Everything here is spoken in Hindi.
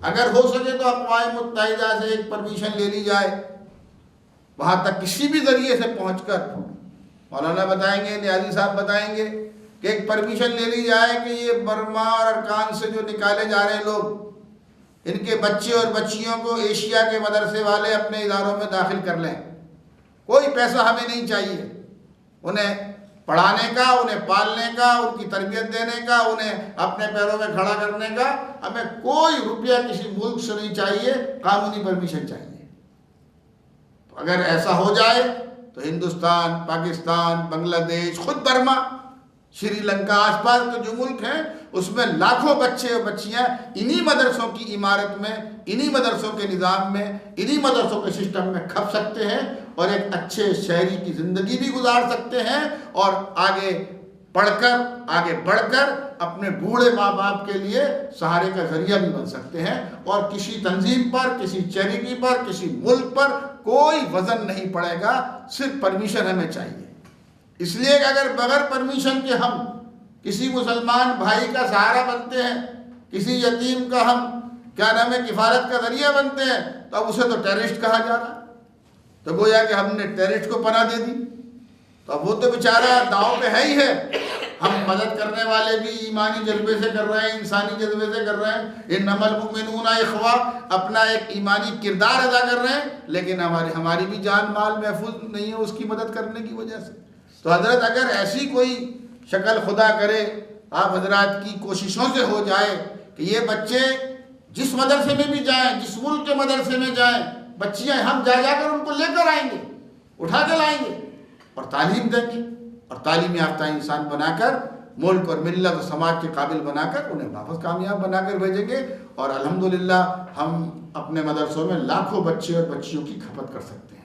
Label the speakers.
Speaker 1: अगर हो सके तो अक़वाम मुत्तहिदा से एक परमिशन ले ली जाए, वहाँ तक किसी भी ज़रिए से पहुँचकर मौलाना बताएंगे, न्याजी साहब बताएंगे कि एक परमिशन ले ली जाए कि ये बर्मा और अरकान से जो निकाले जा रहे लोग, इनके बच्चे और बच्चियों को एशिया के मदरसे वाले अपने इदारों में दाखिल कर लें। कोई पैसा हमें नहीं चाहिए, उन्हें पढ़ाने का, उन्हें पालने का, उनकी तरबियत देने का, उन्हें अपने पैरों में खड़ा करने का हमें कोई रुपया किसी मुल्क से नहीं चाहिए, कानूनी परमिशन चाहिए। तो अगर ऐसा हो जाए तो हिंदुस्तान, पाकिस्तान, बांग्लादेश, खुद बर्मा, श्रीलंका, आसपास के जो मुल्क हैं उसमें लाखों बच्चे और बच्चियां इन्हीं मदरसों की इमारत में, इन्हीं मदरसों के निज़ाम में, इन्हीं मदरसों के सिस्टम में खप सकते हैं और एक अच्छे शहरी की ज़िंदगी भी गुजार सकते हैं और आगे बढ़कर अपने बूढ़े माँ बाप के लिए सहारे का जरिया भी बन सकते हैं। और किसी तंजीम पर, किसी चैरिटी पर, किसी मुल्क पर कोई वज़न नहीं पड़ेगा, सिर्फ परमिशन हमें चाहिए। इसलिए अगर बगैर परमिशन के हम किसी मुसलमान भाई का सहारा बनते हैं, किसी यतीम का हम क्या नाम है किफ़ारत का जरिया बनते हैं, तो अब उसे तो टेररिस्ट कहा जा रहा। तो गोया कि हमने टेररिस्ट को पनाह दे दी। तो अब वो तो बेचारा दांव पे है ही है। हम मदद करने वाले भी ईमानी जज्बे से कर रहे हैं, इंसानी जज्बे से कर रहे हैं, इन्नमल मुमिनूना इख्वा, अपना एक ईमानी किरदार अदा कर रहे हैं, लेकिन हमारी भी जान माल महफूज नहीं है उसकी मदद करने की वजह से। तो हजरत अगर ऐसी कोई शक्ल खुदा करे आप हजरात की कोशिशों से हो जाए कि ये बच्चे जिस मदरसे में भी जाएं, जिस मुल्क के मदरसे में जाएं, बच्चियां हम जाकर उनको लेकर आएंगे, उठा के लाएंगे और तालीम देंगे और तालीम याफ्ता इंसान बनाकर मुल्क और मिल्लत और समाज के काबिल बनाकर उन्हें वापस कामयाब बनाकर भेजेंगे। और अल्हम्दुलिल्लाह हम अपने मदरसों में लाखों बच्चे और बच्चियों की खपत कर सकते हैं।